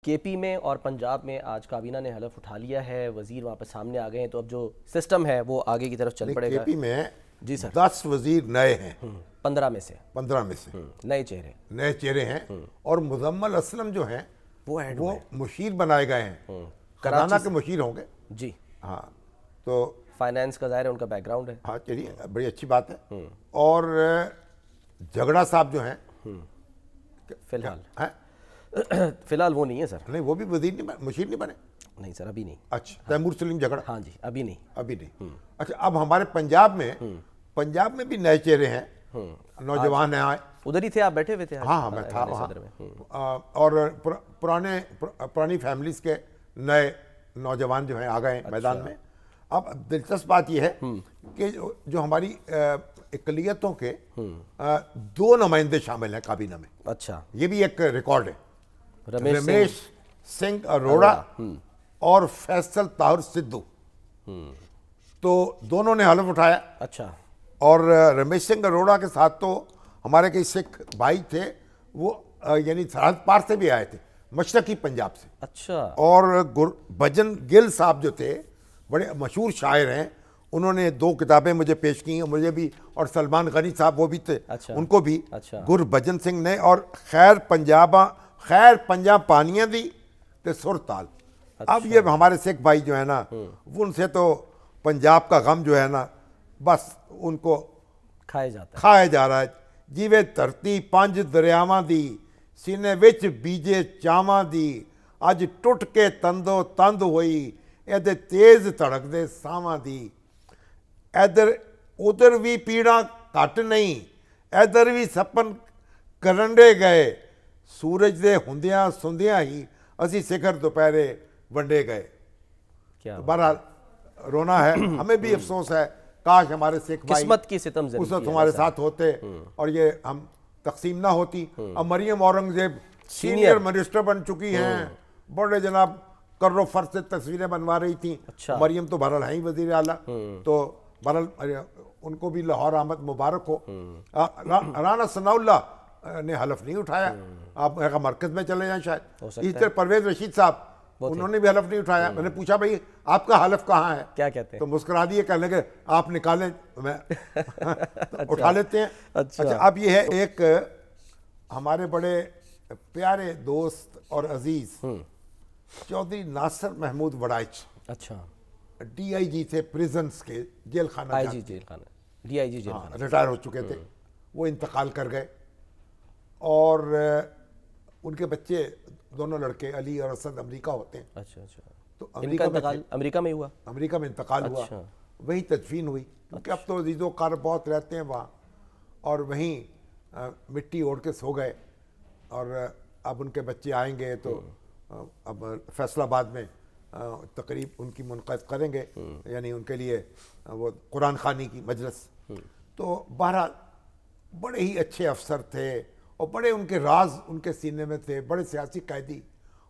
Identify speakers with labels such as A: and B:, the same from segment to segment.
A: کے پی میں اور پنجاب میں آج کابینہ نے حلف اٹھا لیا ہے، وزیر وہاں پہ سامنے آ گئے ہیں، تو اب جو سسٹم ہے وہ آگے کی طرف چل پڑے گا۔
B: کے پی میں
A: جی سر
B: 10 وزیر نئے ہیں،
A: 15 میں سے
B: 15 میں سے
A: نئے چہرے
B: نئے چہرے ہیں، اور مزمل اسلم جو ہیں وہ مشیر بنائے گئے ہیں، خزانہ کے مشیر ہوں گے۔
A: جی
B: ہاں تو
A: فائنینس کا ظاہر ہے ان کا بیک گراؤنڈ ہے۔
B: ہاں چلیے بڑی اچھی بات ہے۔ اور جھگڑا صاحب جو ہیں
A: فی الحال
B: ہیں،
A: فی الحال وہ نہیں ہے سر۔
B: نہیں وہ بھی وزیر نہیں بنے، مشیر نہیں بنے؟
A: نہیں سر ابھی نہیں۔
B: اچھا تیمور سلیم جھگڑا
A: ہاں جی ابھی نہیں۔
B: ابھی نہیں۔ اچھا اب ہمارے پنجاب میں بھی نئے چہرے ہیں، نوجوان ہیں آئے۔
A: ادھر ہی تھے آپ، بیٹھے ہوئے تھے؟
B: ہاں میں تھا وہاں، اور پرانی فیملیز کے نئے نوجوان جو ہیں آ گئے ہیں میدان میں۔ اب دلچسپ بات یہ ہے کہ جو ہماری اقلیتوں کے 2 نمائندے شامل ہیں کابینہ میں۔
A: اچھا
B: یہ بھی ایک ریکارڈ ہے،
A: رمیش
B: سنگھ اروڑا اور فیصل طاہر سدھو، تو دونوں نے حلف اٹھایا۔
A: اچھا
B: اور رمیش سنگھ اروڑا کے ساتھ تو ہمارے کئی سکھ بھائی تھے، وہ یعنی سرحد پار سے بھی آئے تھے، مشرقی پنجاب سے۔
A: اچھا
B: اور بھجن گل صاحب جو تھے بڑے مشہور شاعر ہیں، انہوں نے 2 کتابیں مجھے پیش کی ہیں، مجھے بھی، اور سلمان غنی صاحب وہ بھی تھے، ان کو بھی گربھجن سنگھ نے۔ اور خیر پنجاب پانیاں دی تے سر تال۔ اب یہ ہمارے سکھ بھائی جو ہے نا، وہ ان سے تو پنجاب کا غم جو ہے نا بس ان کو کھایا جا رہا ہے۔ جیوے دھرتی 5 دریاواں دی، سینے وچ بیجے چاواں دی، اج ٹوٹ کے تندو تند ہوئی، ایدے تیز تڑک دے ساواں دی، ادھر ادھر بھی پیڑاں گھٹ نہیں، ادھر بھی سپن کرنڈے گئے، سورج دے ہوندیاں سندیاں ہی اسی سکھر دوپہرے ونڈے گئے۔ بہرحال رونا ہے، ہمیں بھی افسوس ہے، کاش ہمارے سکھ بھائی
A: قسمت کی ستم
B: اس وقت ہمارے ساتھ ہوتے اور یہ ہم تقسیم نہ ہوتی۔ اب مریم اورنگزیب سینئر منسٹر بن چکی ہیں، بڑے جناب کر و فر سے تصویریں بنوا رہی تھیں۔ مریم تو بہرحال ہیں ہی وزیر اعلیٰ، تو بہرحال ان کو بھی لاہور آمد مبارک ہو۔ رانا ثناء اللہ نے حلف نہیں اٹھایا، آپ مرکز میں چلے جائیں شاید۔ اسی طرح پرویز رشید صاحب، انہوں نے بھی حلف نہیں اٹھایا۔ میں نے پوچھا بھائی آپ کا حلف کہاں ہے؟
A: کیا کہتے ہیں؟
B: تو مسکرا دیے، کہنے لگے آپ نکالیں، میں اٹھا لیتے ہیں۔ اچھا اب یہ ہے ایک ہمارے بڑے پیارے دوست اور عزیز چودھری ناصر محمود وڑائچ،
A: اچھا
B: ڈی آئی جی تھے پریزنس کے، جیل خانہ
A: ڈی آئی جی جیل خانہ،
B: ریٹائر ہو چکے تھے، وہ انتقال کر گئے۔ اور ان کے بچے دونوں لڑکے علی اور اسد امریکہ ہوتے ہیں۔
A: اچھا اچھا،
B: تو
A: امریکہ میں ہوا؟
B: امریکہ میں انتقال ہوا، وہیں تدفین ہوئی، کیونکہ اب تو عزیز و کار بہت رہتے ہیں وہاں، اور وہیں مٹی اوڑھ کے سو گئے۔ اور اب ان کے بچے آئیں گے تو اب فیصل آباد میں تقریب ان کی منعقد کریں گے، یعنی ان کے لیے وہ قرآن خوانی کی مجلس۔ تو بہرحال بڑے ہی اچھے افسر تھے، اور بڑے ان کے راز ان کے سینے میں تھے، بڑے سیاسی قیدی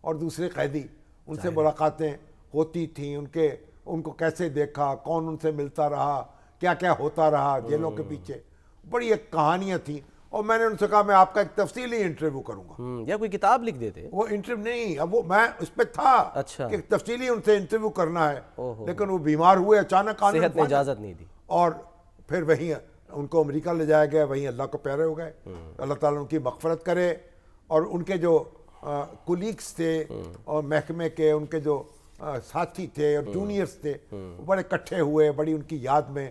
B: اور دوسرے قیدی، ان سے ملاقاتیں ہوتی تھیں، ان کو کیسے دیکھا، کون ان سے ملتا رہا، کیا کیا ہوتا رہا جیلوں کے پیچھے، بڑی ایک کہانیاں تھیں۔ اور میں نے ان سے کہا میں آپ کا ایک تفصیلی انٹرویو کروں گا،
A: یا کوئی کتاب لکھ دیتے۔
B: وہ انٹرویو نہیں، اب وہ میں اس پہ تھا کہ تفصیلی ان سے انٹرویو کرنا ہے، لیکن وہ بیمار ہوئے اچانک،
A: صحت نے اجازت نہیں دی،
B: اور پھر وہیں ان کو امریکہ لے جایا گیا، وہیں اللہ کو پیارے ہو گئے۔ اللہ تعالیٰ ان کی مغفرت کرے۔ اور ان کے جو کولیگس تھے اور محکمے کے ان کے جو ساتھی تھے اور جونیئرس تھے، بڑے اکٹھے ہوئے، بڑی ان کی یاد میں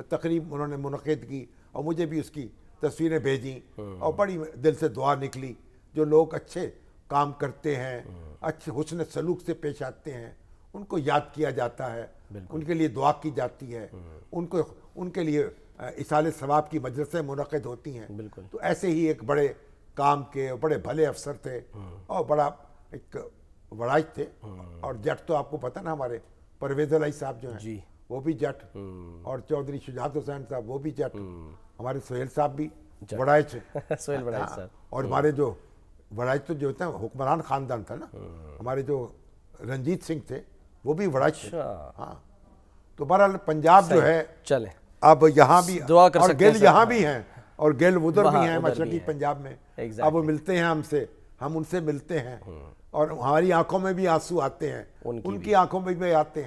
B: تقریب انہوں نے منعقد کی، اور مجھے بھی اس کی تصویریں بھیجیں، اور بڑی دل سے دعا نکلی۔ جو لوگ اچھے کام کرتے ہیں، اچھے حسن سلوک سے پیش آتے ہیں، ان کو یاد کیا جاتا ہے، ان کے لیے دعا کی جاتی ہے، ان کے لیے اصالِ ثواب کی مجلسیں منعقد ہوتی ہیں۔ تو ایسے ہی ایک بڑے کام کے بڑے بھلے افسر تھے، اور بڑا ایک وڑائچ تھے۔ اور جٹ تو آپ کو پتہ نا، ہمارے پرویز علیہ صاحب جو ہیں وہ بھی جٹ، اور چودھری شجاعت حسین صاحب وہ بھی جٹ، ہمارے سہیل صاحب بھی وڑائچ،
A: سہیل وڑائچ صاحب۔ اور
B: ہمارے جو وڑائچ تو جو ہوتا ہے حکمران خاندان تھا نا، ہمارے جو رنجیت سنگھ تھے وہ بھی وڑائچ تھے۔ ہاں تو بہرحال پنجاب جو ہے،
A: چلے
B: اب یہاں بھی، اور گل یہاں بھی ہیں، اور گل ادھر بھی ہیں مشرقی پنجاب میں۔ اب وہ ملتے ہیں ہم سے، ہم ان سے ملتے ہیں، اور ہماری آنکھوں میں بھی آنسو آتے ہیں, ان کی آنکھوں میں بھی آتے ہیں.